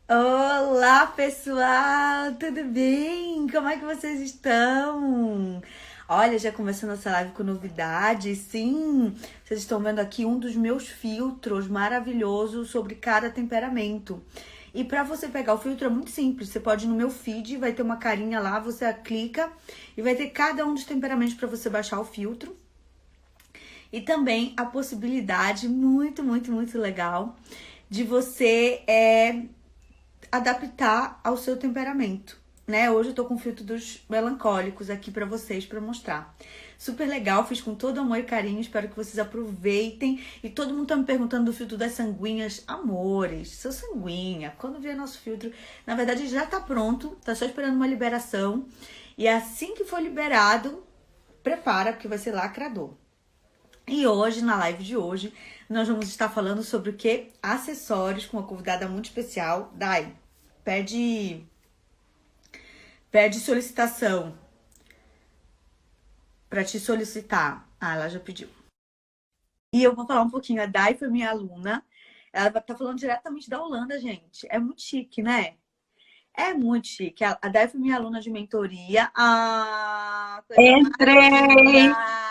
Olá, pessoal! Tudo bem? Como é que vocês estão? Olha, já começando essa live com novidades. Sim, vocês estão vendo aqui um dos meus filtros maravilhosos sobre cada temperamento. E para você pegar o filtro é muito simples. Você pode ir no meu feed, vai ter uma carinha lá, você clica e vai ter cada um dos temperamentos para você baixar o filtro. E também a possibilidade muito legal de você adaptar ao seu temperamento, né? Hoje eu tô com o filtro dos melancólicos aqui pra vocês, pra mostrar. Super legal, fiz com todo amor e carinho, espero que vocês aproveitem. E todo mundo tá me perguntando do filtro das sanguinhas. Amores, sou sanguínea. Quando vier nosso filtro, na verdade já tá pronto, tá só esperando uma liberação. E assim que for liberado, prepara, porque vai ser lacrador. E hoje, na live de hoje, nós vamos estar falando sobre o que? Acessórios com uma convidada muito especial. Dai, pede solicitação para te solicitar. Ah, ela já pediu. E eu vou falar um pouquinho. A Dai foi minha aluna. Ela tá falando diretamente da Holanda, gente. É muito chique, né? É muito chique. A Dai foi minha aluna de mentoria. Ah, coisa mais Entrei! linda!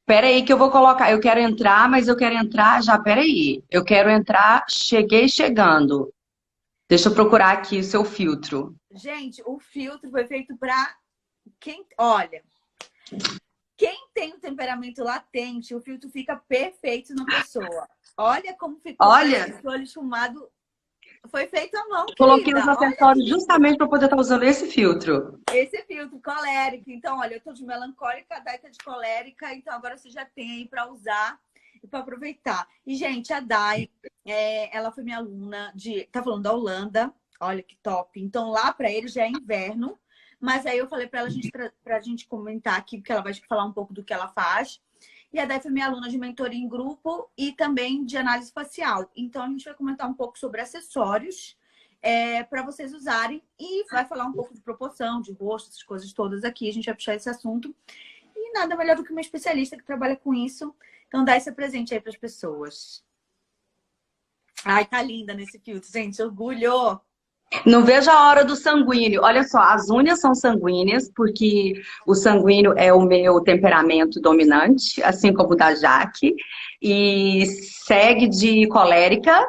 Pera aí que eu vou colocar. Eu quero entrar, mas eu quero entrar já. Pera aí. Eu quero entrar. Cheguei chegando. Deixa eu procurar aqui o seu filtro. Gente, o filtro foi feito para quem. Olha. Quem tem o temperamento latente, o filtro fica perfeito na pessoa. Olha como ficou Olha, esse olho esfumado. Foi feito à mão, coloquei querida. os Olha que acessórios lindo. justamente para poder estar usando esse filtro. Esse filtro colérico. Então, olha, eu tô de melancólica, a Dai tá de colérica. Então, agora você já tem aí para usar e para aproveitar. E, gente, a Dai, ela foi minha aluna tá falando da Holanda. Olha que top. Então, lá para eles já é inverno. Mas aí eu falei para ela, pra gente comentar aqui, porque ela vai falar um pouco do que ela faz. E a Dai foi minha aluna de mentoria em grupo e também de análise facial. Então, a gente vai comentar um pouco sobre acessórios para vocês usarem e vai falar um pouco de proporção, de rosto, essas coisas todas aqui. A gente vai puxar esse assunto. E nada melhor do que uma especialista que trabalha com isso. Então, dá esse presente aí para as pessoas. Ai, tá linda nesse filtro, gente. Orgulho! Não vejo a hora do sanguíneo. Olha só, as unhas são sanguíneas, porque o sanguíneo é o meu temperamento dominante, assim como o da Jaque, e segue de colérica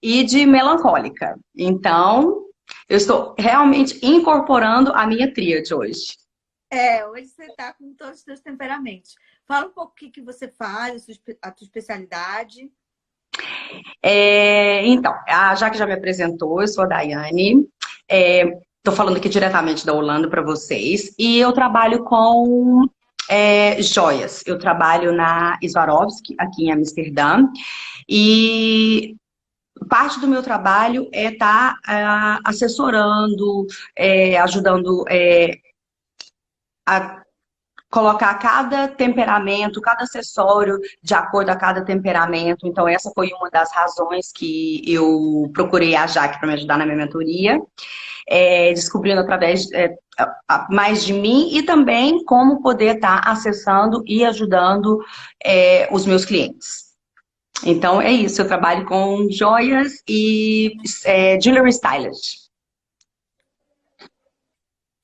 e de melancólica. Então, eu estou realmente incorporando a minha tríade hoje. Hoje você tá com todos os seus temperamentos. Fala um pouco o que você faz, a tua especialidade. Então, a Jaque já me apresentou, eu sou a Daiane. Estou falando aqui diretamente da Holanda para vocês. E eu trabalho com joias. Eu trabalho na Swarovski, aqui em Amsterdã. E parte do meu trabalho é estar assessorando, ajudando a colocar cada temperamento, cada acessório de acordo a cada temperamento. Então, essa foi uma das razões que eu procurei a Jaque para me ajudar na minha mentoria, descobrindo através mais de mim e também como poder estar acessando e ajudando os meus clientes. Então, é isso. Eu trabalho com joias e jewelry stylist.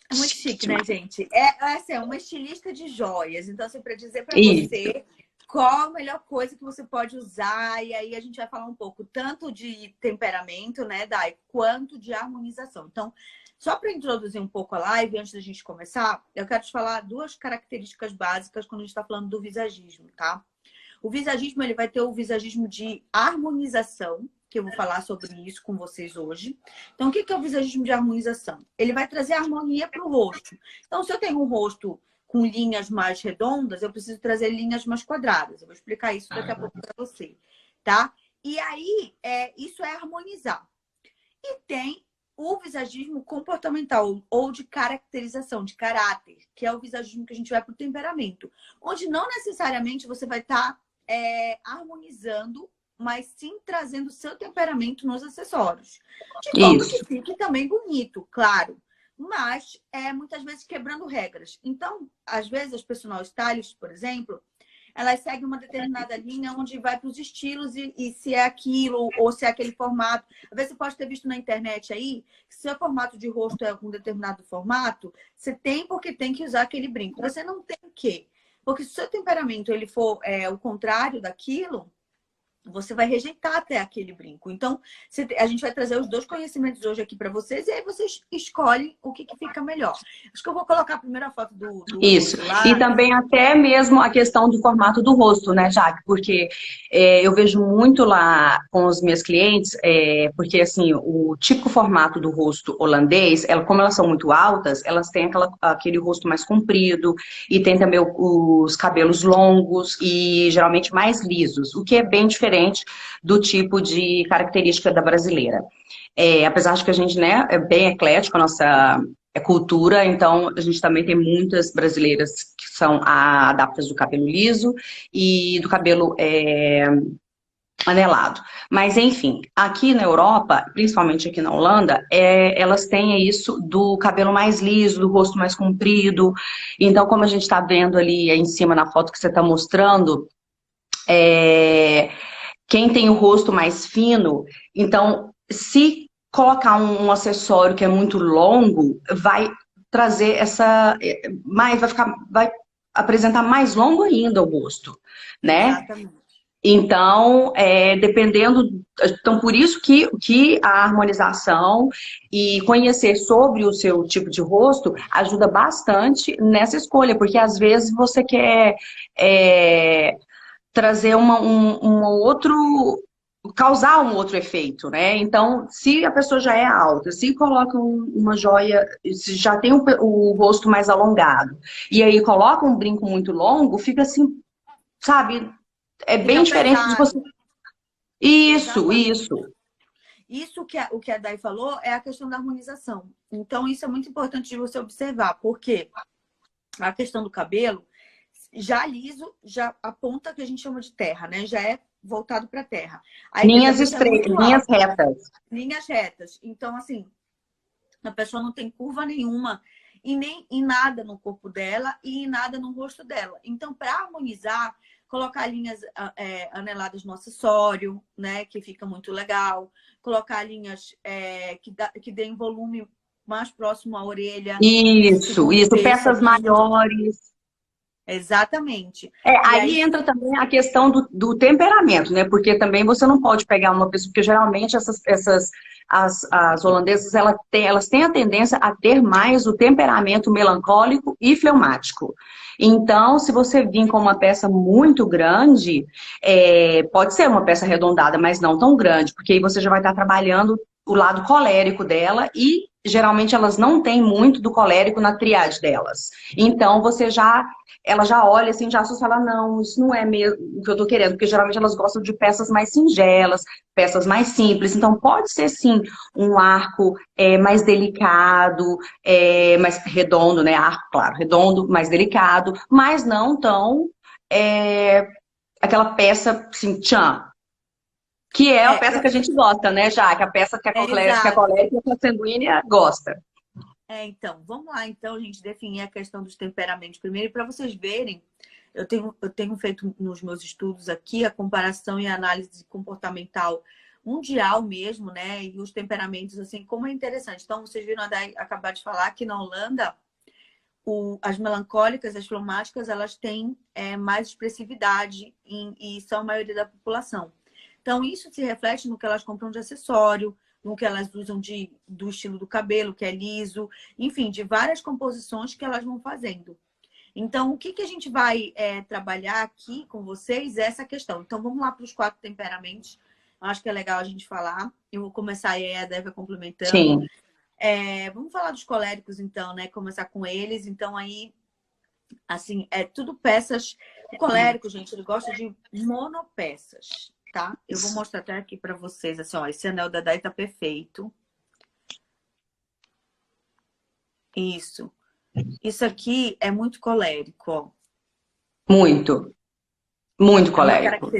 É muito chique, né, gente? É uma estilista de joias. Então, assim, para dizer para Isso. você qual a melhor coisa que você pode usar. E aí a gente vai falar um pouco tanto de temperamento, né, Dai, quanto de harmonização. Então, só para introduzir um pouco a live, antes da gente começar, eu quero te falar duas características básicas quando a gente está falando do visagismo, tá? O visagismo, ele vai ter o visagismo de harmonização, que eu vou falar sobre isso com vocês hoje. Então, o que é o visagismo de harmonização? Ele vai trazer harmonia para o rosto. Então, se eu tenho um rosto com linhas mais redondas, eu preciso trazer linhas mais quadradas. Eu vou explicar isso daqui a pouco para você, tá? E aí, isso é harmonizar. E tem o visagismo comportamental ou de caracterização, de caráter, que é o visagismo que a gente vai para o temperamento, onde não necessariamente você vai estar harmonizando, mas sim trazendo o seu temperamento nos acessórios. De forma que Isso. fique também bonito, claro. Mas muitas vezes quebrando regras. Então, às vezes, as personal stylists, por exemplo, elas seguem uma determinada linha onde vai para os estilos e se é aquilo ou se é aquele formato. Às vezes você pode ter visto na internet aí, que se o formato de rosto é um determinado formato, você tem porque tem que usar aquele brinco. Você não tem o quê? Porque se o seu temperamento ele for o contrário daquilo, você vai rejeitar até aquele brinco. Então, a gente vai trazer os dois conhecimentos hoje aqui para vocês e aí vocês escolhem o que fica melhor. Acho que eu vou colocar a primeira foto do Isso. rosto lá. E também até mesmo a questão do formato do rosto, né, Jaque? Porque eu vejo muito lá com os meus clientes, porque assim, o típico formato do rosto holandês, como elas são muito altas, elas têm aquele rosto mais comprido e tem também os cabelos longos e geralmente mais lisos, o que é bem diferente do tipo de característica da brasileira. Apesar de que a gente, né, é bem eclético, a nossa cultura, então a gente também tem muitas brasileiras que são adaptas do cabelo liso e do cabelo anelado. Mas, enfim, aqui na Europa, principalmente aqui na Holanda, elas têm isso do cabelo mais liso, do rosto mais comprido. Então, como a gente está vendo ali em cima na foto que você está mostrando, quem tem o rosto mais fino, então, se colocar um acessório que é muito longo, vai trazer vai apresentar mais longo ainda o rosto, né? Exatamente. Então, então por isso que a harmonização e conhecer sobre o seu tipo de rosto ajuda bastante nessa escolha, porque às vezes você quer trazer causar um outro efeito, né? Então, se a pessoa já é alta, se coloca uma joia, se já tem o rosto mais alongado, e aí coloca um brinco muito longo, fica assim, sabe? É bem diferente de você. Isso. Isso o que a Day falou é a questão da harmonização. Então, isso é muito importante de você observar, porque a questão do cabelo, já liso, já aponta que a gente chama de terra, né? Já é voltado para a terra. Aí, Linhas estreitas, linhas retas. Linhas retas. Então, assim, a pessoa não tem curva nenhuma e nem em nada no corpo dela e em nada no rosto dela. Então, para harmonizar, colocar linhas aneladas no acessório, né? Que fica muito legal. Colocar linhas que deem volume mais próximo à orelha. Isso. Peças maiores. Exatamente. Aí entra também a questão do temperamento, né? Porque também você não pode pegar uma pessoa, porque geralmente as holandesas elas têm a tendência a ter mais o temperamento melancólico e fleumático. Então, se você vir com uma peça muito grande, pode ser uma peça arredondada, mas não tão grande, porque aí você já vai estar trabalhando o lado colérico dela e geralmente elas não têm muito do colérico na triade delas. Então, ela já olha assim, já assusta, fala, não, isso não é mesmo o que eu tô querendo, porque geralmente elas gostam de peças mais singelas, peças mais simples, então pode ser sim um arco mais delicado, mais redondo, né, arco, claro, redondo, mais delicado, mas não tão aquela peça assim, tchan, que é a peça que a gente gosta, né, já, que a peça que a colérica e a sanguínea gosta. Então, vamos lá, então, gente, definir a questão dos temperamentos primeiro. Para vocês verem, eu tenho feito nos meus estudos aqui a comparação e a análise comportamental mundial mesmo, né? E os temperamentos, assim, como é interessante. Então, vocês viram a Day acabar de falar que na Holanda, as melancólicas, as fleumáticas, elas têm mais expressividade e são a maioria da população. Então, isso se reflete no que elas compram de acessório, no que elas usam do estilo do cabelo, que é liso, enfim, de várias composições que elas vão fazendo. Então, o que a gente vai trabalhar aqui com vocês é essa questão. Então, vamos lá para os 4 temperamentos. Acho que é legal a gente falar. Eu vou começar e aí a Day vai complementando. Sim. Vamos falar dos coléricos, então, né? Começar com eles. Então, aí, assim, tudo peças... O colérico, gente, ele gosta de monopeças. Tá? Eu vou mostrar até aqui para vocês, assim, ó, esse anel da Day tá perfeito. Isso. Isso aqui é muito colérico, ó. Muito colérico.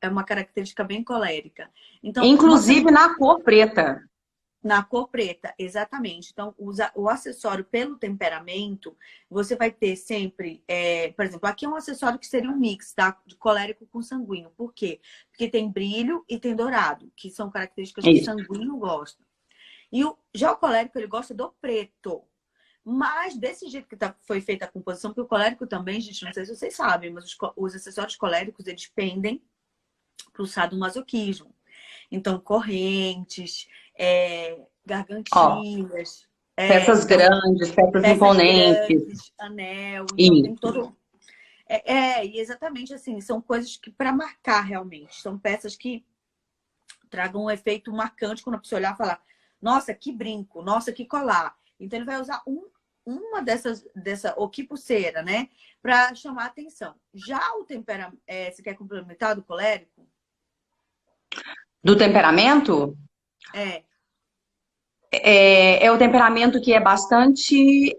É uma característica bem colérica. Então, inclusive na cor preta. Na cor preta, exatamente. Então, o acessório pelo temperamento, você vai ter sempre, por exemplo, aqui é um acessório que seria um mix, tá? De colérico com sanguíneo. Por quê? Porque tem brilho e tem dourado, que são características que o Isso. sanguíneo gosta. E já o colérico, ele gosta do preto. Mas desse jeito que foi feita a composição, porque o colérico também, gente, não sei se vocês sabem, mas os acessórios coléricos, eles pendem para o sadomasoquismo. Então, correntes, Ó, gargantilhas, peças então, grandes, peças peças imponentes. grandes, anel, então tem Isso. todo. E exatamente assim, são coisas que para marcar realmente. São peças que tragam um efeito marcante quando a pessoa olhar e falar, nossa, que brinco, nossa, que colar. Então ele vai usar uma ou que pulseira, né? Para chamar a atenção. Já o temperamento, você quer complementar do colérico? Do temperamento? É. É o temperamento que é bastante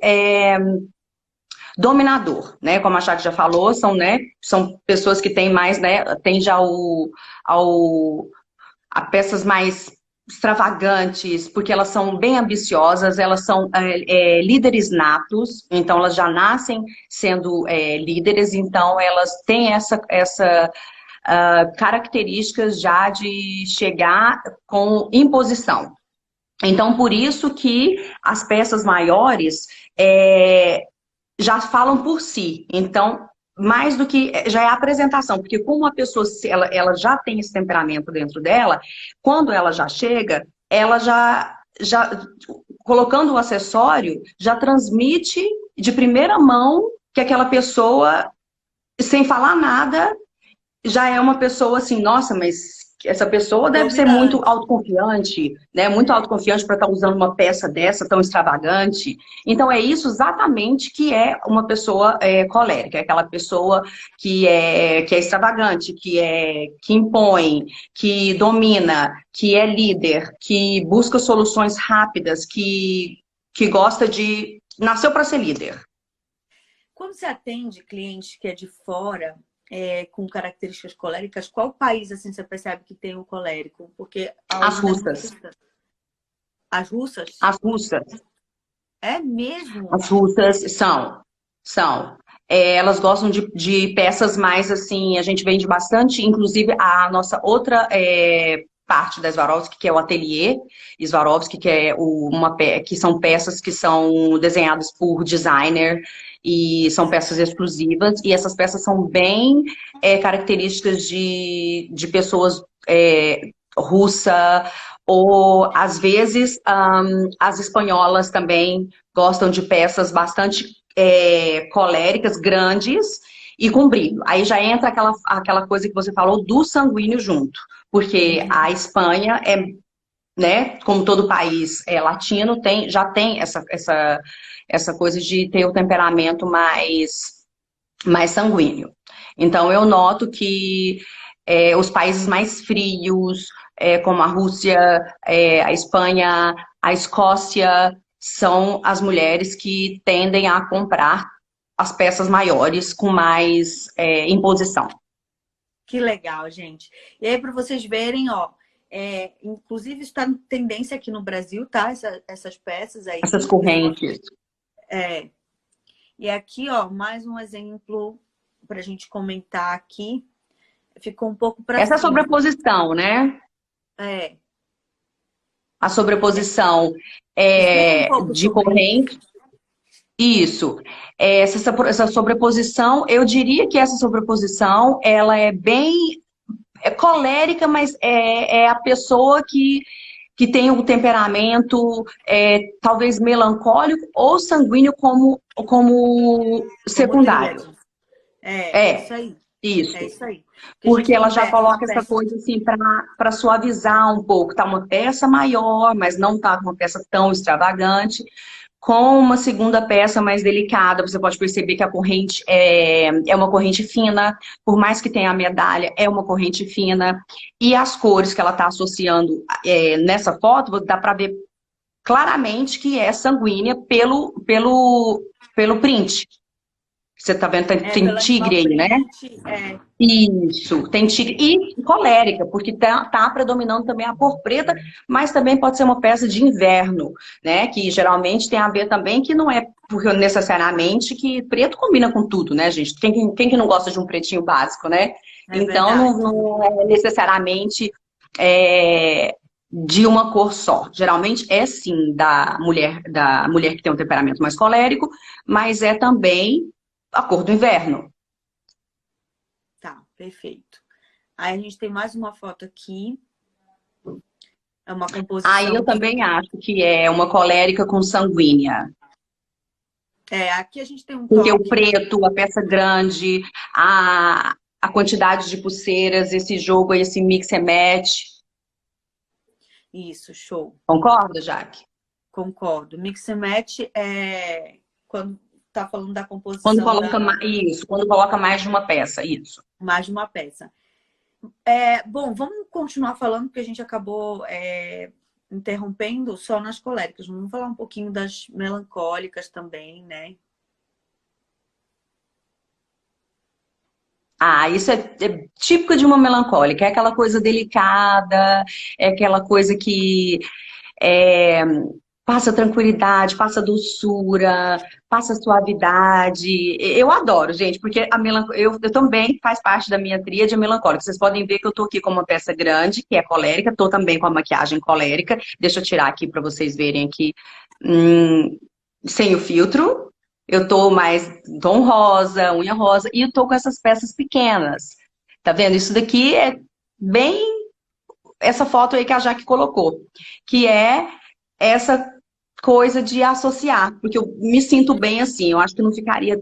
dominador, né? Como a Chat já falou, são pessoas que têm mais, né? Tende a peças mais extravagantes, porque elas são bem ambiciosas, elas são líderes natos, então elas já nascem sendo líderes, então elas têm essa características já de chegar com imposição. Então, por isso que as peças maiores já falam por si. Então, mais do que já é a apresentação, porque como a pessoa ela já tem esse temperamento dentro dela, quando ela já chega, ela já colocando o acessório, já transmite de primeira mão que aquela pessoa, sem falar nada, já é uma pessoa assim, nossa, mas essa pessoa deve ser muito Dominante. autoconfiante, né? Muito autoconfiante para estar usando uma peça dessa tão extravagante. Então é isso exatamente que é uma pessoa colérica, é aquela pessoa que é extravagante, que impõe, que domina, que é líder, que busca soluções rápidas, que gosta de nasceu para ser líder. Quando você atende cliente que é de fora, com características coléricas, qual país assim você percebe que tem o colérico? Porque a As Holanda é russas. muito. As russas? As russas. É mesmo? As russas são. Elas gostam de peças mais assim, a gente vende bastante, inclusive a nossa outra parte da Swarovski, que é o ateliê Swarovski, que é que são peças que são desenhadas por designer e são peças exclusivas, e essas peças são bem características de pessoas russa, ou às vezes as espanholas também gostam de peças bastante coléricas, grandes e com brilho. Aí já entra aquela coisa que você falou do sanguíneo junto. Porque a Espanha né, como todo país latino, já tem essa coisa de ter o temperamento mais sanguíneo. Então eu noto que os países mais frios, como a Rússia, a Espanha, a Escócia, são as mulheres que tendem a comprar as peças maiores com mais imposição. Que legal, gente. E aí, para vocês verem, ó, inclusive está em tendência aqui no Brasil, tá? Essas peças aí. Essas correntes. E aqui, ó, mais um exemplo para a gente comentar aqui. Ficou um pouco para Essa cima. sobreposição, né? A sobreposição Explica um pouco de sobre corrente. Isso. Essa sobreposição, eu diria que essa sobreposição, ela é bem colérica, mas é a pessoa que tem o temperamento talvez melancólico ou sanguíneo como secundário. Isso aí. Isso. É isso aí. Porque ela já coloca essa coisa assim para suavizar um pouco. Tá uma peça maior, mas não tá uma peça tão extravagante. Com uma segunda peça mais delicada, você pode perceber que a corrente é uma corrente fina, por mais que tenha a medalha, é uma corrente fina. E as cores que ela está associando nessa foto, dá para ver claramente que é sanguínea pelo print. Você tá vendo, tem Pelo tigre animal aí, né? print, Isso, tem tigre. E colérica, porque tá predominando também a cor preta, mas também pode ser uma peça de inverno, né? Que geralmente tem a ver também que não é porque necessariamente que preto combina com tudo, né, gente? Quem que não gosta de um pretinho básico, né? é Então, verdade. não é necessariamente é, de uma cor só. Geralmente é sim da mulher que tem um temperamento mais colérico, mas é também a cor do inverno. Tá, perfeito. Aí a gente tem mais uma foto aqui. É uma Aí composição eu de. também acho que é uma colérica com sanguínea. Aqui a gente tem um Porque o toque. preto, a peça grande, a quantidade de pulseiras, esse jogo, esse mix and match. Isso, show. Concorda, Jaque? Concordo. Mix and match é quando tá falando da Quando composição coloca da isso, quando coloca mais de uma peça, isso. mais de uma peça. Bom, vamos continuar falando, porque a gente acabou interrompendo só nas coléricas. Vamos falar um pouquinho das melancólicas também, né? Ah, isso é típico de uma melancólica, é aquela coisa delicada, é aquela coisa que é, passa tranquilidade, passa doçura, passa suavidade. Eu adoro, gente, porque eu também faz parte da minha tríade melancólica. Vocês podem ver que eu tô aqui com uma peça grande, que é colérica, tô também com a maquiagem colérica. Deixa eu tirar aqui para vocês verem aqui, sem o filtro. Eu tô mais tom rosa, unha rosa, e eu tô com essas peças pequenas. Tá vendo? Isso daqui é bem essa foto aí que a Jaque colocou, que é essa coisa de associar, porque eu me sinto bem assim, eu acho que não ficaria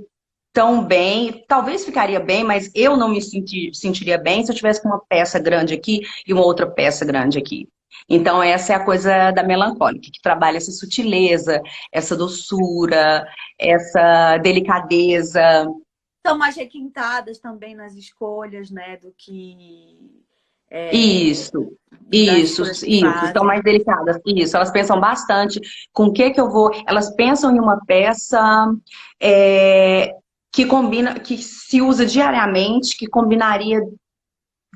tão bem, talvez ficaria bem, mas eu não me sentiria bem se eu tivesse com uma peça grande aqui e uma outra peça grande aqui. Então, essa é a coisa da melancólica, que trabalha essa sutileza, essa doçura, essa delicadeza. São mais requintadas também nas escolhas, né? Do que Isso, das isso, escolhas que isso. Estão fazem. mais delicadas. Isso, elas pensam bastante com o que eu vou. Elas pensam em uma peça é, que combina, que se usa diariamente, que combinaria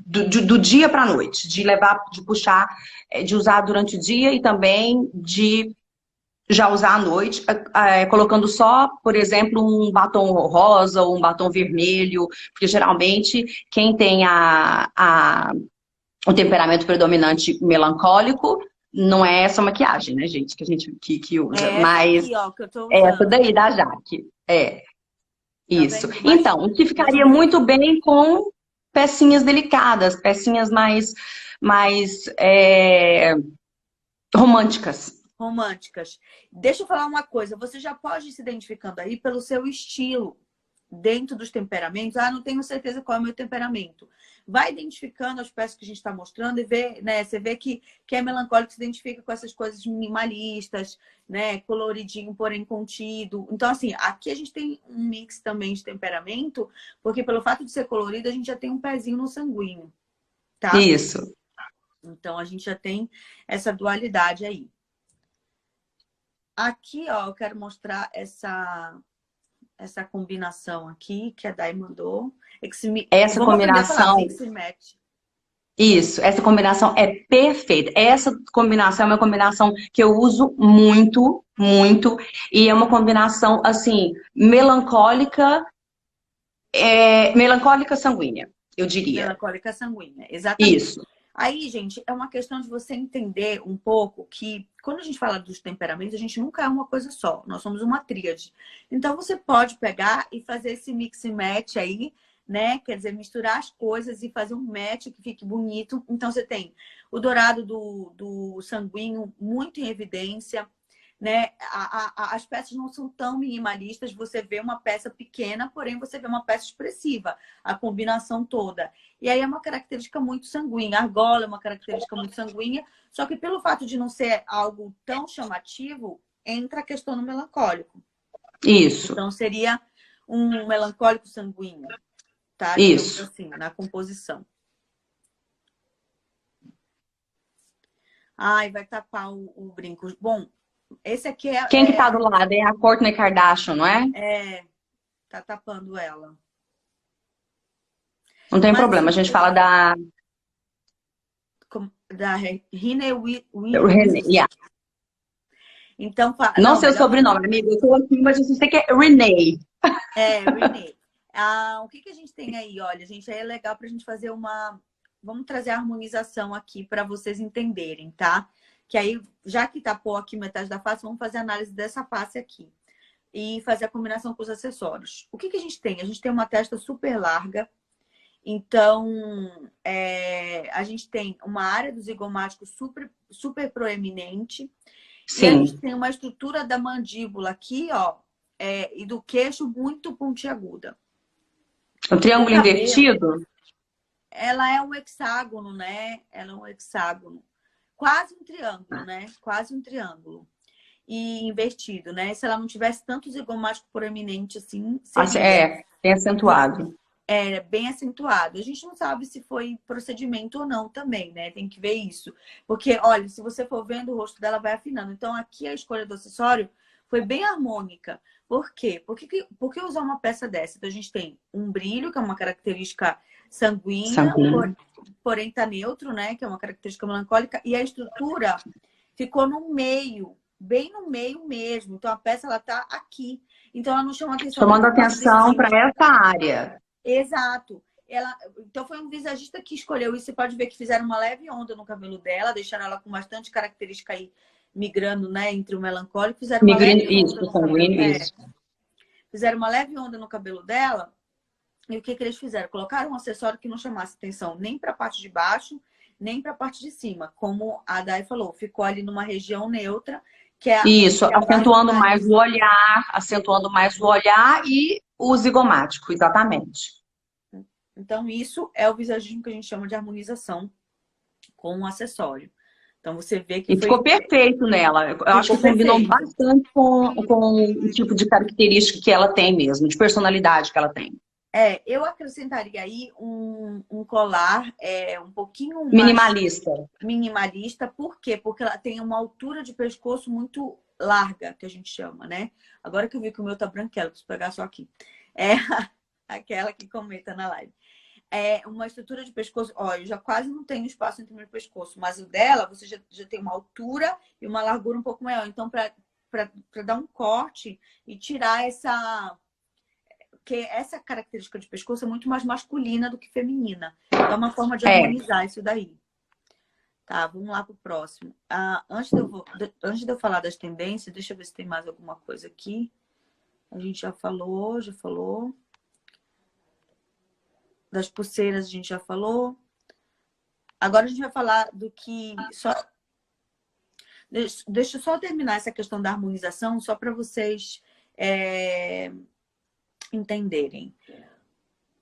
do dia para a noite, de levar, de puxar, de usar durante o dia e também de já usar à noite, colocando só, por exemplo, um batom rosa ou um batom vermelho, porque geralmente quem tem o temperamento predominante melancólico não é essa maquiagem, né, gente, que a gente que usa, É essa mas aqui, ó, que eu tô é essa usando. daí da Jaque. É, Tá isso. vendo? Então, o que Mais ficaria brilho. muito bem com pecinhas delicadas, pecinhas mais românticas. Românticas. Deixa eu falar uma coisa. Você já pode ir se identificando aí pelo seu estilo dentro dos temperamentos. Ah, não tenho certeza qual é o meu temperamento. Vai identificando as peças que a gente está mostrando e vê, né? Você vê que é melancólico, se identifica com essas coisas minimalistas, né? Coloridinho, porém contido. Então, assim, aqui a gente tem um mix também de temperamento, porque pelo fato de ser colorido, a gente já tem um pezinho no sanguíneo, tá? Isso. Então, a gente já tem essa dualidade aí. Aqui, ó, eu quero mostrar essa combinação aqui que a Dai mandou. Essa Vamos aprender a falar combinação mix and match. Isso, essa combinação é perfeita. Essa combinação é uma combinação que eu uso muito, muito, e é uma combinação assim, melancólica sanguínea, eu diria. Melancólica sanguínea, exatamente. Isso, Aí, gente, é uma questão de você entender um pouco que quando a gente fala dos temperamentos, a gente nunca é uma coisa só. Nós somos uma tríade. Então, você pode pegar e fazer esse mix and match aí, né? Quer dizer, misturar as coisas e fazer um match que fique bonito. Então, você tem o dourado do sanguíneo muito em evidência, né? As peças não são tão minimalistas. Você vê uma peça pequena, porém você vê uma peça expressiva. A combinação toda. E aí é uma característica muito sanguínea. A argola é uma característica muito sanguínea. Só que pelo fato de não ser algo tão chamativo, entra a questão do melancólico. isso, Então seria um melancólico sanguíneo, tá? Digamos isso. assim, na composição. Ai, vai tapar o brinco. Bom, esse aqui Quem que tá do lado? É a Kourtney Kardashian, não é? tá tapando ela. Não tem Mas problema, a gente fala da... da Rene Yeah. Então, Não não, sei o melhor sobrenome, amigo. Eu tô aqui, mas eu sei que é Renee. Renee. O que a gente tem aí? Olha, gente, aí é legal pra gente fazer uma... Vamos trazer a harmonização aqui para vocês entenderem, tá? Que aí, já que tapou aqui metade da face, vamos fazer a análise dessa face aqui. E fazer a combinação com os acessórios. O que a gente tem? A gente tem uma testa super larga. Então, a gente tem uma área do zigomático super proeminente. Sim. E a gente tem uma estrutura da mandíbula aqui, ó, e do queixo muito pontiaguda. Um triângulo invertido? Ela é um hexágono, né? Ela é um hexágono. Quase um triângulo, né? Quase um triângulo. E invertido, né? Se ela não tivesse tanto zigomático proeminente assim, seria. Bem acentuado. Bem acentuado. A gente não sabe se foi procedimento ou não também, né? Tem que ver isso. Porque, olha, se você for vendo, o rosto dela vai afinando. Então, aqui a escolha do acessório foi bem harmônica. Por quê? Por que usar uma peça dessa? Então, a gente tem um brilho, que é uma característica sanguínea, porém tá neutro, né? Que é uma característica melancólica. E a estrutura ficou no meio, bem no meio mesmo. Então, a peça, ela tá aqui. Então, ela não chama atenção. Chamando atenção para essa área. Exato. Então, foi um visagista que escolheu isso. Você pode ver que fizeram uma leve onda no cabelo dela, deixaram ela com bastante característica aí, migrando, né, entre o melancólico. Fizeram uma leve onda no cabelo. Fizeram uma leve onda no cabelo dela. E o que eles fizeram? Colocaram um acessório que não chamasse atenção nem para a parte de baixo, nem para a parte de cima. Como a Dai falou, ficou ali numa região neutra. Isso, acentuando mais o olhar e o zigomático, exatamente. Então, isso é o visagismo que a gente chama de harmonização com o acessório. Então, você vê que ficou perfeito nela. Eu acho que combinou bastante com o tipo de característica que ela tem mesmo, de personalidade que ela tem. Eu acrescentaria aí um colar um pouquinho mais... Minimalista. Por quê? Porque ela tem uma altura de pescoço muito larga, que a gente chama, né? Agora que eu vi que o meu tá branquelo, preciso pegar só aqui. É aquela que comenta na live. Uma estrutura de pescoço... Ó, eu já quase não tenho espaço entre o meu pescoço, mas o dela, você já tem uma altura e uma largura um pouco maior. Então, para dar um corte e tirar porque essa característica de pescoço é muito mais masculina do que feminina. É uma forma de harmonizar isso daí. Tá, vamos lá pro próximo. Antes de eu falar das tendências, deixa eu ver se tem mais alguma coisa aqui. A gente já falou. Das pulseiras a gente já falou. Agora a gente vai falar do que... Deixa eu só terminar essa questão da harmonização, só para vocês... entenderem.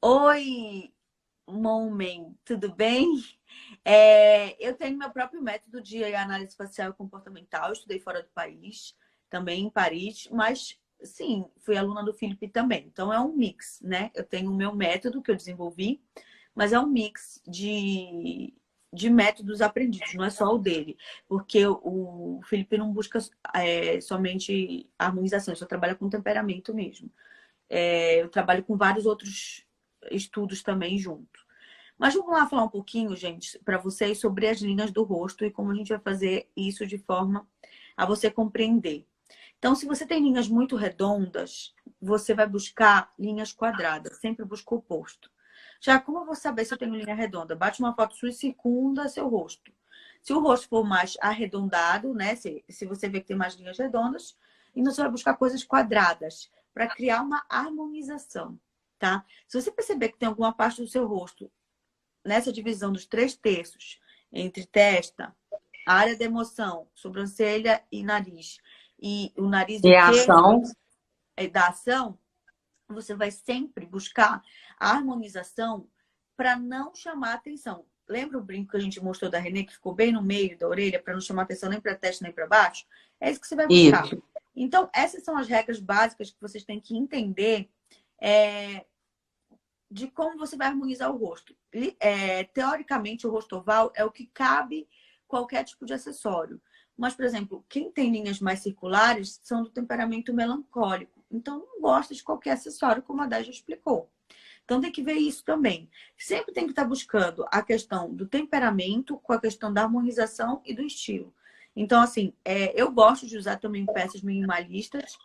Oi, Momen, tudo bem? Eu tenho meu próprio método de análise facial e comportamental. Eu estudei fora do país, também em Paris, mas sim, fui aluna do Felipe também. Então é um mix, né? Eu tenho o meu método que eu desenvolvi, mas é um mix de métodos aprendidos, não é só o dele. Porque o Felipe não busca somente harmonização, ele só trabalha com temperamento mesmo. Eu trabalho com vários outros estudos também junto. Mas vamos lá falar um pouquinho, gente, para vocês sobre as linhas do rosto e como a gente vai fazer isso de forma a você compreender. Então, se você tem linhas muito redondas, você vai buscar linhas quadradas. Sempre busca o oposto. Já como eu vou saber se eu tenho linha redonda? Bate uma foto sua e circunda seu rosto. Se o rosto for mais arredondado, né? Se você vê que tem mais linhas redondas, então você vai buscar coisas quadradas para criar uma harmonização, tá? Se você perceber que tem alguma parte do seu rosto nessa divisão dos 3/3 entre testa, área da emoção, sobrancelha e nariz, e o nariz e a ação da ação, você vai sempre buscar a harmonização para não chamar atenção. Lembra o brinco que a gente mostrou da Renê, que ficou bem no meio da orelha, para não chamar atenção nem para a testa nem para baixo? É isso que você vai buscar. Isso. Então, essas são as regras básicas que vocês têm que entender de como você vai harmonizar o rosto. Teoricamente, o rosto oval é o que cabe qualquer tipo de acessório. Mas, por exemplo, quem tem linhas mais circulares são do temperamento melancólico. então não gosta de qualquer acessório, como a Day já explicou. Então tem que ver isso também. Sempre tem que estar buscando a questão do temperamento com a questão da harmonização e do estilo. Então, assim, eu gosto de usar também peças minimalistas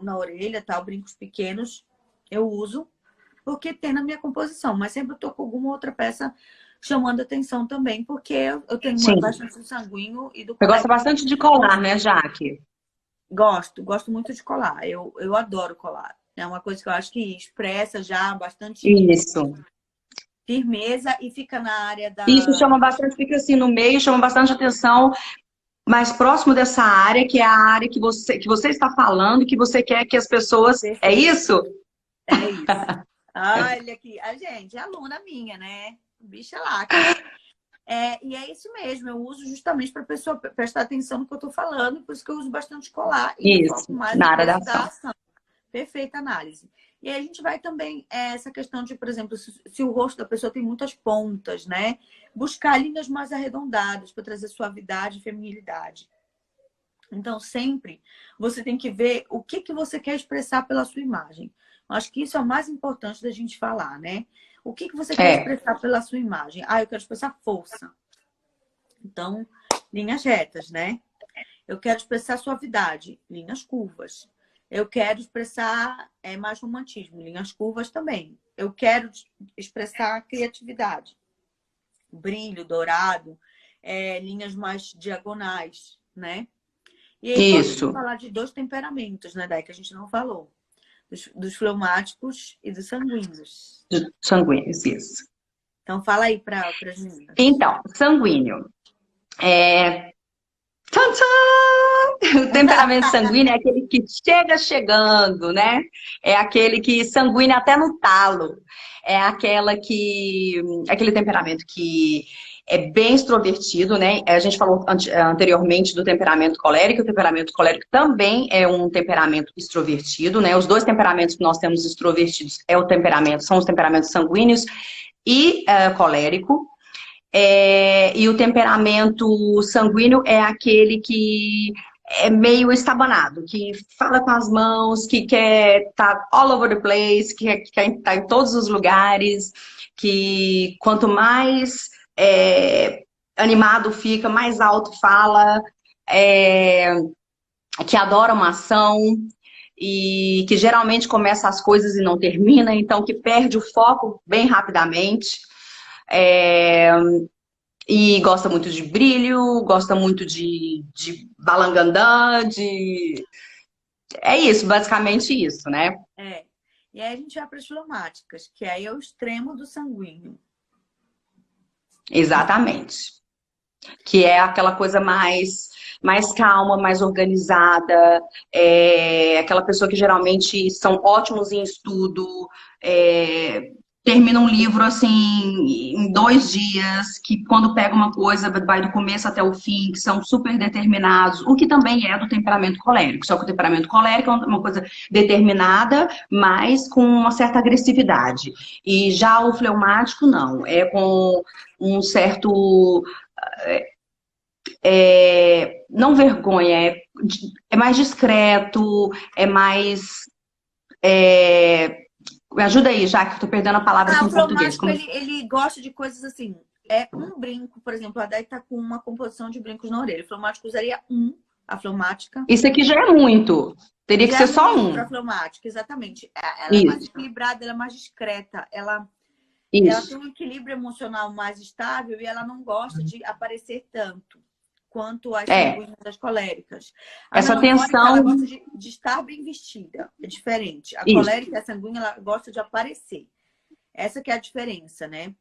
na orelha, tal, brincos pequenos. Eu uso porque tem na minha composição, mas sempre eu tô com alguma outra peça chamando atenção também, porque eu tenho Sim. bastante do sanguíneo e do Você gosta colete. bastante de colar, né, Jaque? Gosto muito de colar. Eu adoro colar. É uma coisa que eu acho que expressa já bastante Isso. firmeza e fica na área Isso da... chama bastante, fica assim no meio, chama bastante atenção, mais próximo dessa área, que é a área que você está falando, que você quer que as pessoas. É Perfeito. isso? É isso. Olha aqui. A gente, aluna minha, né? Bicha lacra. E é isso mesmo. Eu uso justamente para a pessoa prestar atenção no que eu estou falando. Por isso que eu uso bastante colar e me Isso, foco mais na no área da preço da ação. ação. Perfeita análise. E aí a gente vai também, essa questão de, por exemplo, se o rosto da pessoa tem muitas pontas, né? Buscar linhas mais arredondadas para trazer suavidade e feminilidade. Então, sempre você tem que ver o que você quer expressar pela sua imagem. Eu acho que isso é o mais importante da gente falar, né? O que você quer expressar pela sua imagem? Ah, eu quero expressar força. Então, linhas retas, né? Eu quero expressar suavidade, linhas curvas. Eu quero expressar mais romantismo, linhas curvas também. Eu quero expressar criatividade, brilho, dourado, linhas mais diagonais, né? E aí, gosto de Isso, falar de dois temperamentos, né, Day, que a gente não falou. Dos fleumáticos e dos sanguíneos. sanguíneos, isso. Então, fala aí para as meninas. Então, sanguíneo. Tchan, tchan! O temperamento sanguíneo é aquele que chega chegando, né? É aquele que sanguíneo até no talo. É aquele temperamento que é bem extrovertido, né? A gente falou anteriormente do temperamento colérico. O temperamento colérico também é um temperamento extrovertido, né? Os dois temperamentos que nós temos extrovertidos são os temperamentos sanguíneos e colérico. E o temperamento sanguíneo é aquele que é meio estabanado, que fala com as mãos, que quer estar all over the place, que quer estar em todos os lugares, que quanto mais animado fica, mais alto fala, que adora uma ação e que geralmente começa as coisas e não termina, então que perde o foco bem rapidamente. E gosta muito de brilho, gosta muito de balangandã, de... É isso, basicamente isso, né? E aí a gente vai para as fleumáticas, que aí é o extremo do sanguíneo. Exatamente. Que é aquela coisa mais calma, mais organizada, aquela pessoa que geralmente são ótimos em estudo, termina um livro assim em 2 dias, que quando pega uma coisa vai do começo até o fim, que são super determinados, o que também é do temperamento colérico, só que o temperamento colérico é uma coisa determinada, mas com uma certa agressividade. E já o fleumático não, é com um certo não vergonha, é mais discreto, é mais. Me ajuda aí, já que eu tô perdendo a palavra aqui O em português. fleumático, ele gosta de coisas assim. Um brinco, por exemplo, a Day tá com uma composição de brincos na orelha. O fleumático usaria a fleumática. Isso aqui já é muito. Teria que Já é ser só muito um. para fleumática, exatamente. Ela é mais Isso, equilibrada, ela é mais discreta. Ela tem isso. um equilíbrio emocional mais estável e ela não gosta de aparecer tanto quanto as sanguíneas, as coléricas. A Essa melancólica, ela tensão. gosta de estar bem vestida. É diferente. A Isso. colérica e a sanguínea, ela gosta de aparecer. Essa que é a diferença, né?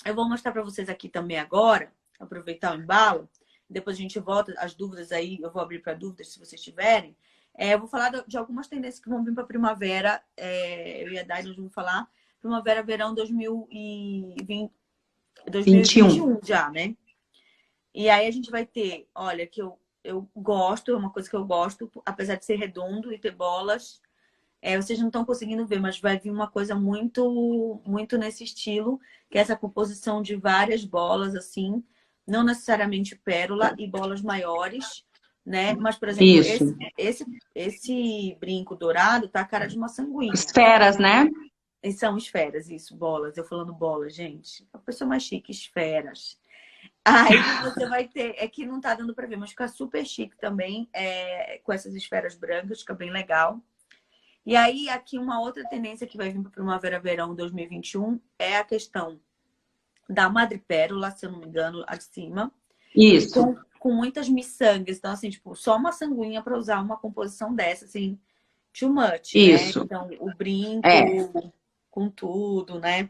Eu vou mostrar para vocês aqui também agora, aproveitar o embalo. Depois a gente volta, as dúvidas aí, eu vou abrir para dúvidas se vocês tiverem. Eu vou falar de algumas tendências que vão vir para primavera. Eu e a Dai, nós vamos falar primavera, verão 2021 já, né? E aí a gente vai ter, olha, que eu gosto, é uma coisa que eu gosto, apesar de ser redondo e ter bolas. Vocês não estão conseguindo ver, mas vai vir uma coisa muito, muito nesse estilo, que é essa composição de várias bolas, assim, não necessariamente pérola, e bolas maiores, né? Mas, por exemplo, Isso. esse brinco dourado tá a cara de uma sanguínea. Esferas, né? E são esferas, isso, bolas. Eu falando bolas, gente. A pessoa mais chique, esferas. Aí você vai ter, é que não tá dando pra ver, mas fica super chique também, com essas esferas brancas, fica bem legal. E aí, aqui uma outra tendência que vai vir para Primavera-Verão 2021 é a questão da madrepérola, se eu não me engano, acima, Isso. com muitas miçangas. Então, assim, tipo, só uma sanguinha para usar uma composição dessa, assim, too much, né? Isso. Então, o brinco É. com tudo, né?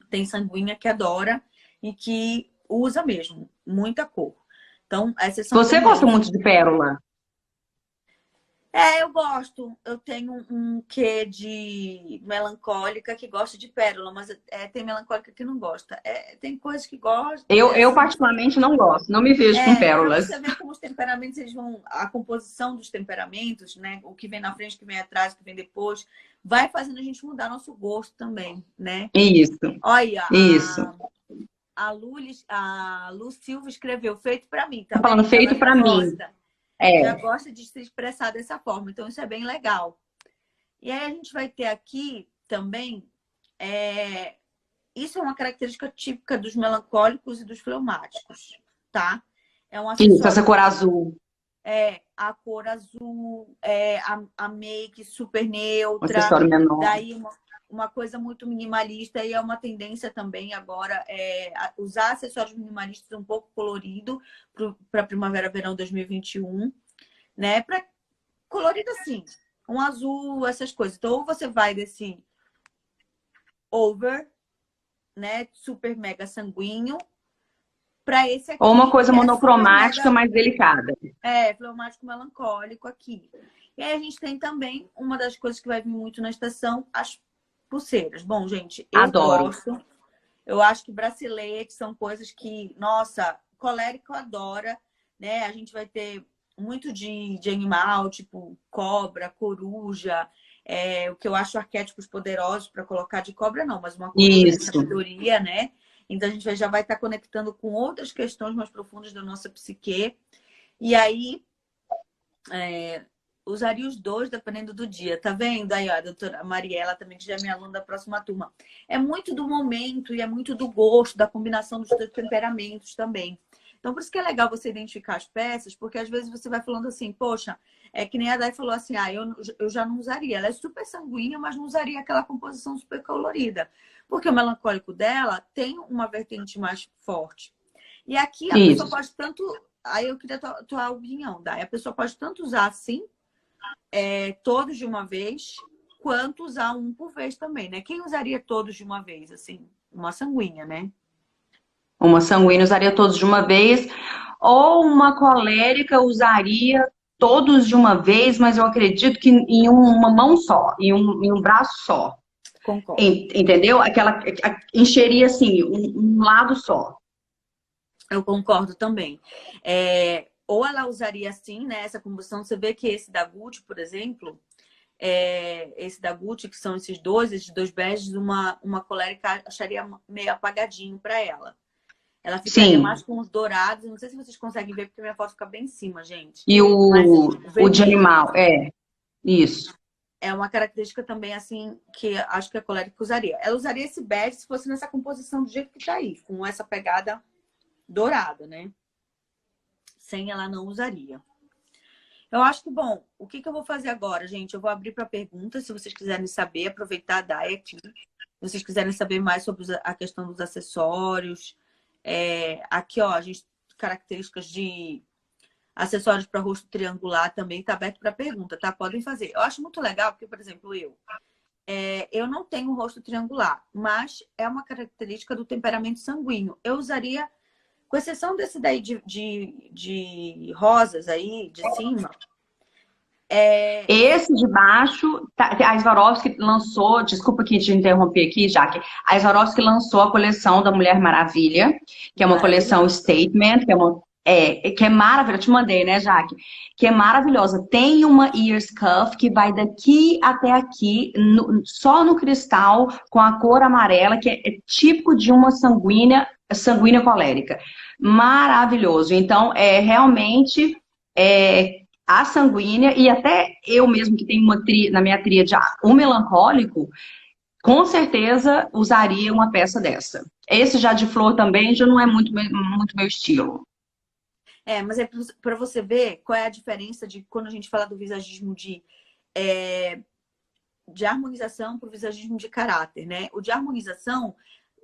Tem sanguinha que adora e que usa mesmo, muita cor. Então, essas são Você gosta tendências. muito de pérola? Eu gosto. Eu tenho um quê de melancólica que gosta de pérola, mas tem melancólica que não gosta. Tem coisas que gostam. Eu particularmente não gosto, não me vejo com Para pérolas. você ver como os temperamentos, eles vão. A composição dos temperamentos, né? O que vem na frente, o que vem atrás, o que vem depois, vai fazendo a gente mudar nosso gosto também, né? Isso, Olha, isso. a Lu Silva escreveu, feito para mim, tá Tá falando vendo? Ela feito já pra mim. gosta. Já É, gosta de se expressar dessa forma. Então, isso é bem legal. E aí a gente vai ter aqui também, isso é uma característica típica dos melancólicos e dos fleumáticos, tá? É um isso, essa acessório, cor azul, a cor azul, a make super um neutra, acessório menor. daí uma coisa muito minimalista e é uma tendência também agora usar acessórios minimalistas um pouco colorido para Primavera-Verão 2021, né? Para colorido assim, um azul, essas coisas. Então, ou você vai desse over, né, super mega sanguíneo, para esse Ou uma aqui, coisa que é super monocromática mega, mais delicada. fleumático melancólico aqui. E aí a gente tem também uma das coisas que vai vir muito na estação, as pulseiras. Bom, gente, eu Adoro. gosto. Eu acho que braceletes são coisas que, nossa, colérico adora, né? A gente vai ter muito de animal, tipo cobra, coruja, o que eu acho arquétipos poderosos para colocar de cobra, não, mas uma coruja de Isso. sabedoria, né? Então a gente já vai estar conectando com outras questões mais profundas da nossa psique. E aí, usaria os dois dependendo do dia, tá vendo? Aí, ó, a doutora Mariela também, que já é minha aluna da próxima turma. É muito do momento e é muito do gosto, da combinação dos teus temperamentos também. Então, por isso que é legal você identificar as peças, porque às vezes você vai falando assim, poxa, que nem a Dai falou assim, eu já não usaria. Ela é super sanguínea, mas não usaria aquela composição super colorida. Porque o melancólico dela tem uma vertente mais forte. E aqui a pessoa Isso. pode tanto... Aí eu queria tua opinião, Dai. A pessoa pode tanto usar assim, todos de uma vez, quanto usar um por vez também, né? Quem usaria todos de uma vez, assim? Uma sanguínea, né? Uma sanguínea usaria todos de uma vez. Ou uma colérica usaria todos de uma vez, mas eu acredito que em uma mão só, em um braço só. Concordo. Entendeu? Encheria assim, um lado só. Eu concordo também. Ou ela usaria assim, né? Essa combustão. Você vê que esse da Gucci, por exemplo, esse da Gucci, que são esses dois beges, uma colérica acharia meio apagadinho para ela. Ela ficaria mais Sim. com os dourados. Não sei se vocês conseguem ver, porque minha foto fica bem em cima, gente. E Mas o de vermelho. animal, isso. É uma característica também, assim, que acho que a colérica usaria. Ela usaria esse bege se fosse nessa composição do jeito que tá aí, com essa pegada dourada, né? Sem ela não usaria. Eu acho que, bom, o que eu vou fazer agora, gente? Eu vou abrir para perguntas, se vocês quiserem saber, aproveitar a Dai aqui. Se vocês quiserem saber mais sobre a questão dos acessórios. Aqui, ó, a gente características de acessórios para rosto triangular também está aberto para pergunta, tá? Podem fazer. Eu acho muito legal, porque, por exemplo, eu não tenho rosto triangular, mas é uma característica do temperamento sanguíneo. Eu usaria, com exceção desse daí de rosas aí, de cima. Esse de baixo, a Swarovski lançou, desculpa que te interromper aqui, Jaque. A Swarovski lançou a coleção da Mulher Maravilha, que é uma coleção statement, que é maravilhosa. Eu te mandei, né, Jaque? Que é maravilhosa. Tem uma ear cuff que vai daqui até aqui, só no cristal, com a cor amarela, que é típico de uma sanguínea colérica. Maravilhoso. Então, realmente a sanguínea, e até eu mesmo que tenho na minha tríade o melancólico, com certeza usaria uma peça dessa. Esse já de flor também já não é muito meu estilo. Mas é para você ver qual é a diferença de quando a gente fala do visagismo de harmonização para o visagismo de caráter, né? O de harmonização,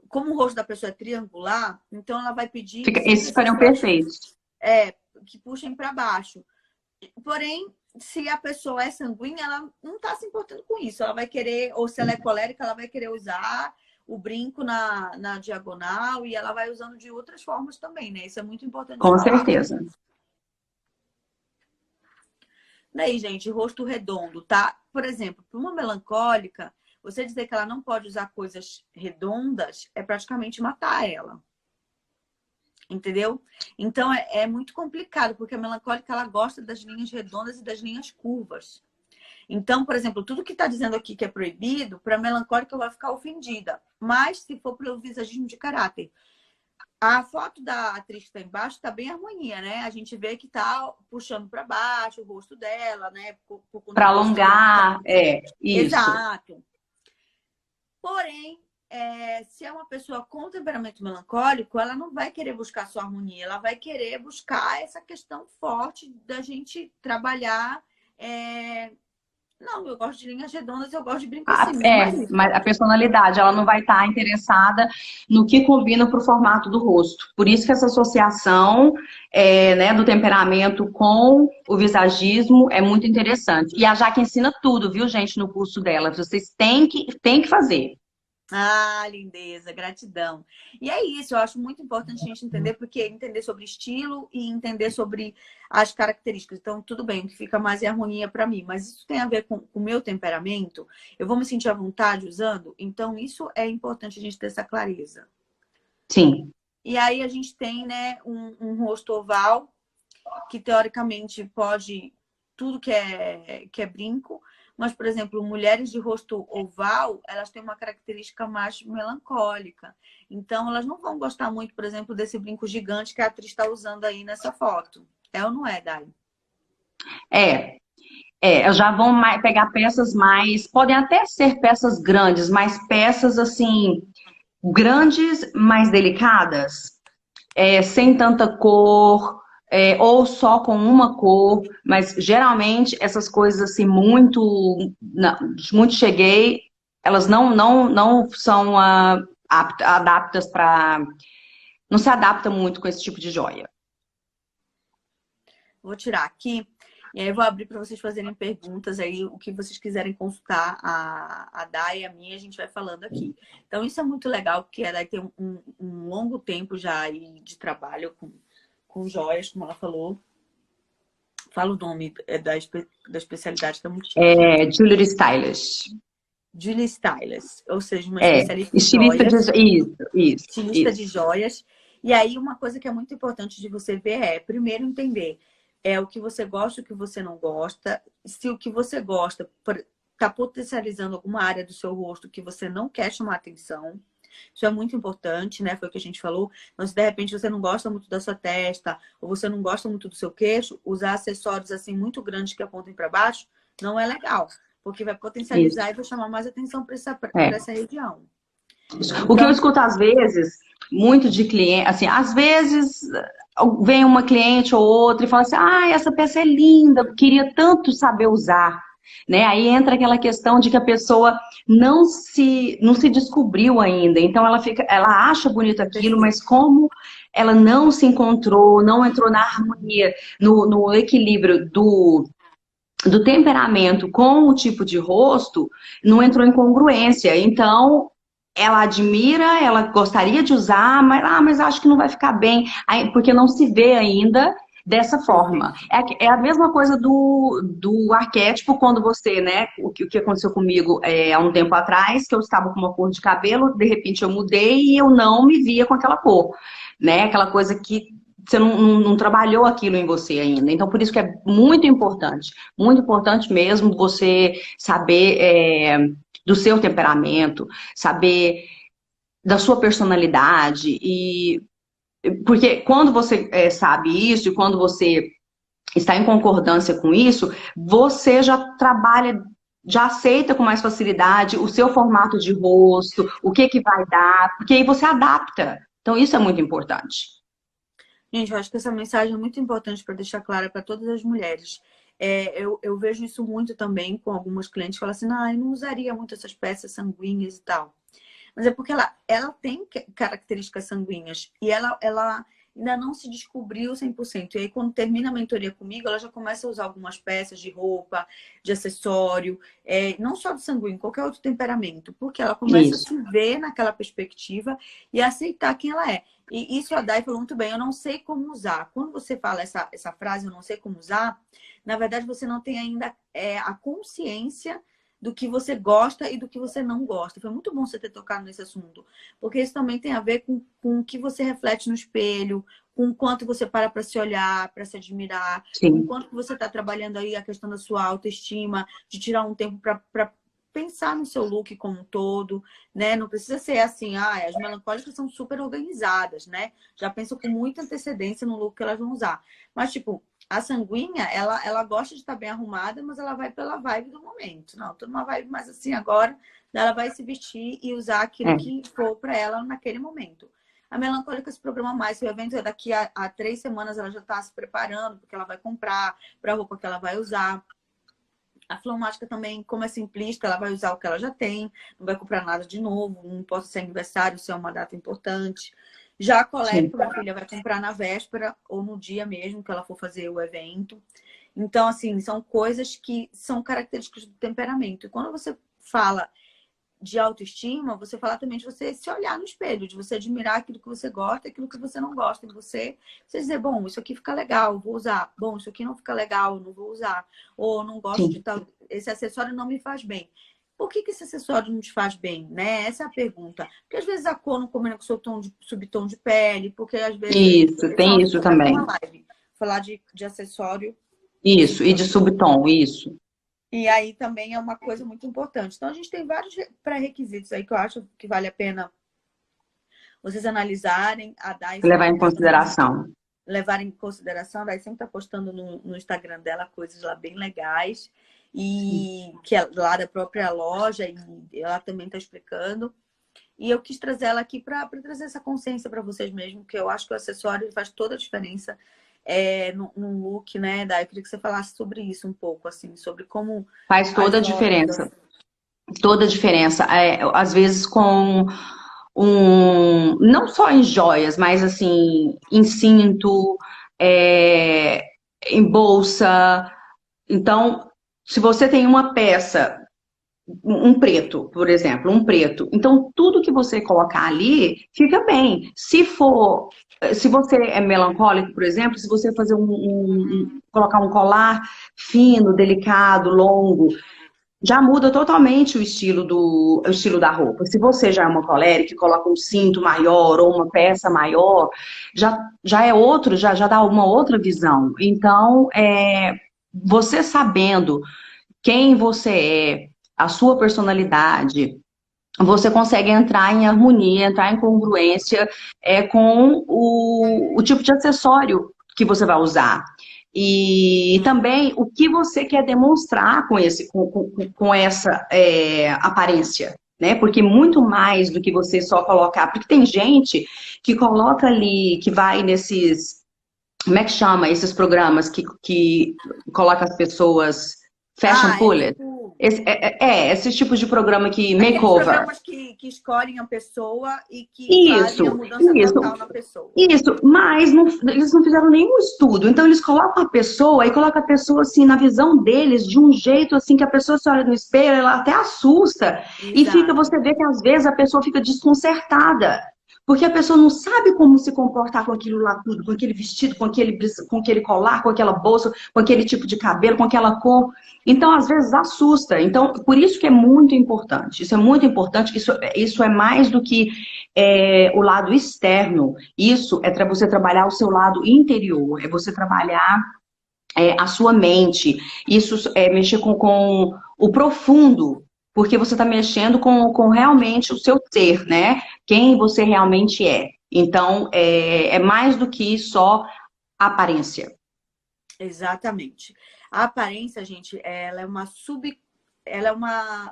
como o rosto da pessoa é triangular, então ela vai pedir Esses ficariam perfeitos. Que puxem para baixo. Porém, se a pessoa é sanguínea, ela não está se importando com isso. Ela vai querer, ou se ela é colérica, ela vai querer usar o brinco na diagonal e ela vai usando de outras formas também, né? Isso é muito importante Com falar. certeza. Daí, gente, rosto redondo, tá? Por exemplo, para uma melancólica, você dizer que ela não pode usar coisas redondas é praticamente matar ela. Entendeu? Então, é muito complicado, porque a melancólica, ela gosta das linhas redondas e das linhas curvas. Então, por exemplo, tudo que está dizendo aqui que é proibido, para a melancólica vai ficar ofendida. Mas, se for pelo visagismo de caráter, a foto da atriz que está embaixo está bem harmonia, né? A gente vê que está puxando para baixo o rosto dela, né? Para alongar, isso. Exato. Porém, se é uma pessoa com temperamento melancólico, ela não vai querer buscar sua harmonia, ela vai querer buscar essa questão forte da gente trabalhar. Não, eu gosto de linhas redondas, eu gosto de brinco assim. Mas a personalidade, ela não vai estar interessada no que combina para o formato do rosto. Por isso que essa associação né, do temperamento com o visagismo é muito interessante. E a Jaque ensina tudo, viu, gente, no curso dela. Vocês têm que fazer. Ah, lindeza, gratidão. E é isso, eu acho muito importante a gente entender, porque entender sobre estilo e entender sobre as características. Então, tudo bem, o que fica mais é harmonia para mim, mas isso tem a ver com o meu temperamento, eu vou me sentir à vontade usando, então isso é importante a gente ter essa clareza. Sim. E aí a gente tem, né, um rosto oval, que teoricamente pode tudo que é brinco, mas, por exemplo, mulheres de rosto oval, elas têm uma característica mais melancólica. Então, elas não vão gostar muito, por exemplo, desse brinco gigante que a atriz está usando aí nessa foto. É ou não é, Dai? Já vão pegar peças mais... Podem até ser peças grandes, mas peças, assim, grandes, mais delicadas. Sem tanta cor... ou só com uma cor, mas geralmente essas coisas assim muito cheguei, elas não são adaptas para, não se adapta muito com esse tipo de joia. Vou tirar aqui e aí eu vou abrir para vocês fazerem perguntas aí, o que vocês quiserem consultar a Dai e a minha, a gente vai falando aqui. Então isso é muito legal, porque a Dai tem um longo tempo já aí de trabalho com joias, como ela falou. Fala o nome da especialidade, que é muito chique. Jewelry Stylist. Jewelry Stylist, ou seja, uma especialista estilista em joias. Isso. Estilista de joias. E aí, uma coisa que é muito importante de você ver é, primeiro, entender o que você gosta e o que você não gosta. Se o que você gosta está potencializando alguma área do seu rosto que você não quer chamar atenção. Isso é muito importante, né? Foi o que a gente falou. Então, se de repente você não gosta muito da sua testa, ou você não gosta muito do seu queixo, usar acessórios assim muito grandes que apontem para baixo não é legal, porque vai potencializar e vai chamar mais atenção para essa região. Então, o que eu escuto às vezes, muito de cliente, assim, às vezes vem uma cliente ou outra e fala assim, essa peça é linda, queria tanto saber usar. Né? Aí entra aquela questão de que a pessoa não se descobriu ainda. Então ela acha bonito aquilo, mas como ela não se encontrou, não entrou na harmonia, no equilíbrio do temperamento com o tipo de rosto, não entrou em congruência. Então ela admira, ela gostaria de usar, mas acho que não vai ficar bem, porque não se vê ainda dessa forma. É a mesma coisa do arquétipo, quando você, né, o que aconteceu comigo há um tempo atrás, que eu estava com uma cor de cabelo, de repente eu mudei e eu não me via com aquela cor, né, aquela coisa que você não trabalhou aquilo em você ainda. Então, por isso que é muito importante mesmo você saber do seu temperamento, saber da sua personalidade. Porque quando você sabe isso, e quando você está em concordância com isso, você já trabalha, já aceita com mais facilidade o seu formato de rosto, o que que vai dar, porque aí você adapta. Então, isso é muito importante. Gente, eu acho que essa mensagem é muito importante para deixar clara para todas as mulheres. Eu vejo isso muito também com algumas clientes que falam assim, eu não usaria muito essas peças sanguíneas e tal. Mas é porque ela tem características sanguíneas e ela ainda não se descobriu 100%. E aí, quando termina a mentoria comigo, ela já começa a usar algumas peças de roupa, de acessório, não só do sanguíneo, qualquer outro temperamento, porque ela começa a Isso. se ver naquela perspectiva e a aceitar quem ela é. E isso a Dai falou muito bem, eu não sei como usar. Quando você fala essa frase, eu não sei como usar, na verdade você não tem ainda a consciência do que você gosta e do que você não gosta. Foi muito bom você ter tocado nesse assunto, porque isso também tem a ver com o que você reflete no espelho, com o quanto você para se olhar, para se admirar, com o Sim. quanto você está trabalhando aí a questão da sua autoestima, de tirar um tempo para pensar no seu look como um todo, né? Não precisa ser assim, as melancólicas são super organizadas, né? Já pensam com muita antecedência no look que elas vão usar. Mas, tipo, a sanguínea, ela gosta de estar bem arrumada, mas ela vai pela vibe do momento. Não, tô numa vibe mais assim agora, ela vai se vestir e usar aquilo É. que for para ela naquele momento. A melancólica se programa mais. Se o evento é daqui a 3 semanas, ela já está se preparando, porque ela vai comprar para a roupa que ela vai usar. A fleumática também, como é simplista, ela vai usar o que ela já tem, não vai comprar nada de novo, não importa se é aniversário, se é uma data importante. Já a Sim. colérica, minha filha vai comprar na véspera ou no dia mesmo que ela for fazer o evento. Então, assim, são coisas que são características do temperamento. E quando você fala de autoestima, você fala também de você se olhar no espelho, de você admirar aquilo que você gosta e aquilo que você não gosta. E você dizer, bom, isso aqui fica legal, vou usar. Bom, isso aqui não fica legal, não vou usar. Ou não gosto de Sim. tal, esse acessório não me faz bem. Por que esse acessório não te faz bem, né? Essa é a pergunta. Porque às vezes a cor não combina com o seu subtom de pele, porque às vezes... Isso, Esse é um tem assunto isso até para também. uma live. Falar de acessório e Isso, e de subtom. subtom, isso. E aí também é uma coisa muito importante. Então, a gente tem vários pré-requisitos aí que eu acho que vale a pena vocês analisarem. A Dai Levar em sempre está também consideração. levar em consideração. A Dai sempre está postando no Instagram dela coisas lá bem legais. E que é lá da própria loja, e ela também está explicando. E eu quis trazer ela aqui para trazer essa consciência para vocês mesmo, que eu acho que o acessório faz toda a diferença num look, né, Dai? Eu queria que você falasse sobre isso um pouco, assim, sobre como Faz as toda a joias. diferença. Toda a diferença. Às vezes com não só em joias, mas assim, em cinto, é, em bolsa. Então, se você tem uma peça, um preto, por exemplo, um preto, então tudo que você colocar ali fica bem. Se você é melancólico, por exemplo, se você fazer colocar um colar fino, delicado, longo, já muda totalmente o estilo da roupa. Se você já é uma colérica que coloca um cinto maior ou uma peça maior, já é outro, já dá uma outra visão. Então, você sabendo quem você é, a sua personalidade, você consegue entrar em harmonia, entrar em congruência com o tipo de acessório que você vai usar. E também o que você quer demonstrar com essa aparência. Né? Porque muito mais do que você só colocar. Porque tem gente que coloca ali, que vai nesses. Como é que chama? Esses programas que coloca as pessoas fashion É bullet. tipo Esses tipos de programa que aqueles makeover. programas que escolhem a pessoa e que fazem a Isso, mudança isso. total na pessoa. Isso, mas eles não fizeram nenhum estudo. Então eles colocam a pessoa e colocam a pessoa assim na visão deles de um jeito assim que a pessoa se olha no espelho, ela até assusta e fica, Exato. você vê que às vezes a pessoa fica desconcertada. Porque a pessoa não sabe como se comportar com aquilo lá tudo, com aquele vestido, com aquele colar, com aquela bolsa, com aquele tipo de cabelo, com aquela cor. Então, às vezes, assusta. Então, por isso que é muito importante. Isso é muito importante. Isso é mais do que o lado externo. Isso é para você trabalhar o seu lado interior. É você trabalhar a sua mente. Isso é mexer com o profundo. Porque você está mexendo com realmente o seu ser, né? Quem você realmente é. Então, é mais do que só aparência. Exatamente. A aparência, gente, ela é uma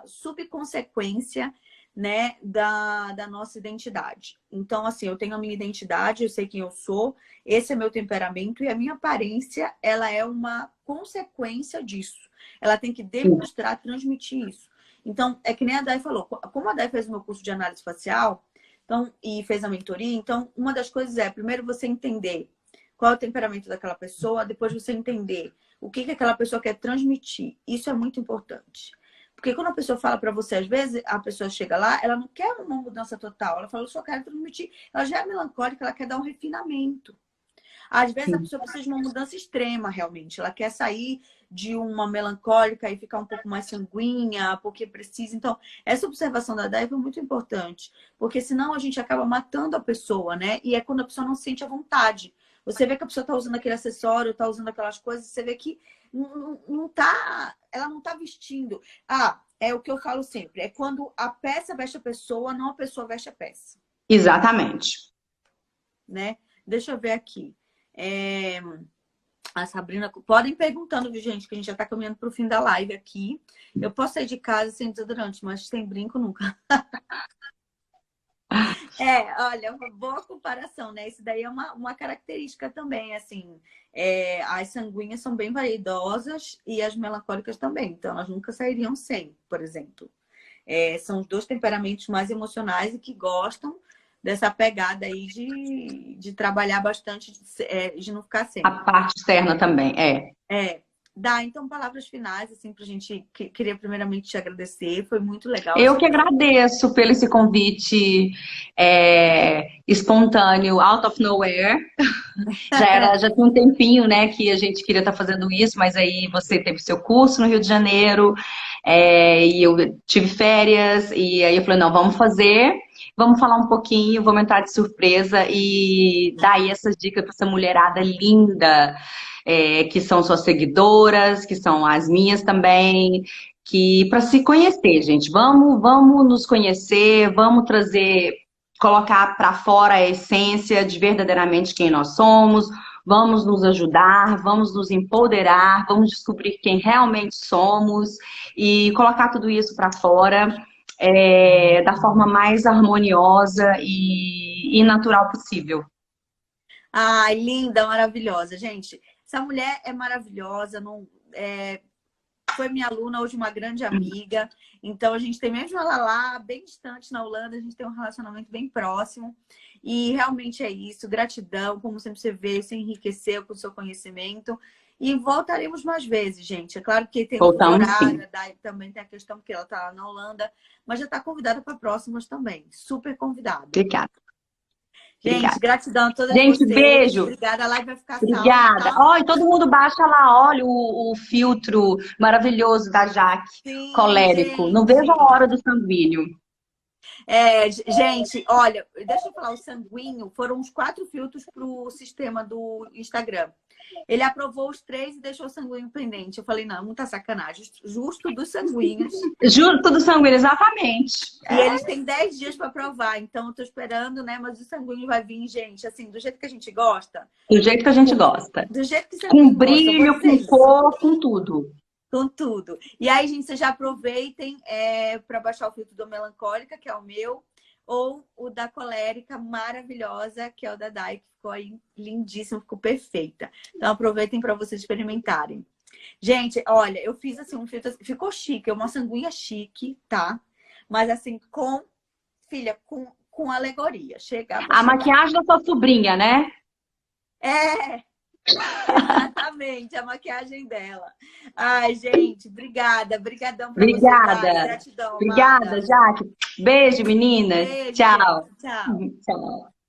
subconsequência, né, da nossa identidade. Então, assim, eu tenho a minha identidade, eu sei quem eu sou, esse é meu temperamento e a minha aparência, ela é uma consequência disso. Ela tem que demonstrar, transmitir isso. Então, é que nem a Day falou, como a Day fez o meu curso de análise facial, então, e fez a mentoria, então, uma das coisas é, primeiro você entender qual é o temperamento daquela pessoa, depois você entender o que aquela pessoa quer transmitir. Isso é muito importante. Porque quando a pessoa fala para você, às vezes a pessoa chega lá, ela não quer uma mudança total. Ela fala, eu só quero transmitir. Ela já é melancólica, ela quer dar um refinamento. Às vezes a pessoa precisa de uma mudança extrema, realmente. Ela quer sair de uma melancólica e ficar um pouco mais sanguínea, porque precisa. Então, essa observação da Day é muito importante. Porque senão a gente acaba matando a pessoa, né? E é quando a pessoa não sente a vontade. Você vê que a pessoa está usando aquele acessório, está usando aquelas coisas, você vê que ela não está vestindo. Ah, é o que eu falo sempre. É quando a peça veste a pessoa, não a pessoa veste a peça. Exatamente. Né? Deixa eu ver aqui. A Sabrina... Podem perguntando, viu, gente, que a gente já está caminhando para o fim da live aqui. Eu posso sair de casa sem desodorante, mas sem brinco nunca. Olha, uma boa comparação, né? Isso daí é uma característica também, assim. As sanguíneas são bem vaidosas e as melancólicas também. Então, elas nunca sairiam sem, por exemplo. São os dois temperamentos mais emocionais e que gostam dessa pegada aí de trabalhar bastante, de não ficar sem. A parte externa também, Dá, então, palavras finais, assim, pra gente... Queria primeiramente te agradecer, foi muito legal. Eu que agradeço pelo esse convite espontâneo, out of nowhere. Já tinha um tempinho, né, que a gente queria estar fazendo isso, mas aí você teve seu curso no Rio de Janeiro, e eu tive férias, e aí eu falei, não, vamos fazer, vamos falar um pouquinho, vamos entrar de surpresa e dar aí essas dicas para essa mulherada linda, que são suas seguidoras, que são as minhas também, que para se conhecer, gente, vamos nos conhecer, vamos trazer, colocar para fora a essência de verdadeiramente quem nós somos, vamos nos ajudar, vamos nos empoderar, vamos descobrir quem realmente somos e colocar tudo isso para fora da forma mais harmoniosa e natural possível. Ai, linda, maravilhosa. Gente, essa mulher é maravilhosa, não, foi minha aluna, hoje uma grande amiga. Então, a gente tem mesmo ela lá, bem distante na Holanda, a gente tem um relacionamento bem próximo. E realmente é isso. Gratidão, como sempre você veio, se enriqueceu com o seu conhecimento. E voltaremos mais vezes, gente. É claro que tem o horário, daí também tem a questão que ela está lá na Holanda, mas já está convidada para próximas também. Super convidada. Obrigada. Gente, obrigada. Gratidão a todas vocês. Gente, beijo. Obrigada, a live vai ficar Obrigada. salva. Olha, todo mundo baixa lá, olha o filtro maravilhoso da Jaque, colérico. Gente. Não vejo a hora do sanguíneo. Gente, olha, deixa eu falar, o sanguíneo foram uns 4 filtros para o sistema do Instagram. Ele aprovou os 3 e deixou o sanguíneo pendente. Eu falei, não, muita sacanagem. Justo dos sanguíneos. Justo do sanguíneo, exatamente. E eles têm 10 dias para aprovar. Então, eu tô esperando, né? Mas o sanguíneo vai vir, gente, assim, do jeito que a gente gosta. Do jeito que a gente gosta. Do jeito que você com brilho, com cor, com tudo. Com tudo. E aí, gente, vocês já aproveitem para baixar o filtro do Melancólica, que é o meu, ou o da Colérica, maravilhosa, que é o da Day, que ficou aí lindíssimo, ficou perfeita. Então, aproveitem para vocês experimentarem. Gente, olha, eu fiz assim um filtro, ficou chique, é uma sanguinha chique, tá? Mas assim, com alegoria. A maquiagem da sua sobrinha, né? Exatamente, a maquiagem dela. Ai, gente, obrigada. Brigadão pra Obrigada. Você, Gratidão. Obrigada, Jaque. Beijo, meninas. Beijo, tchau. Tchau. Tchau.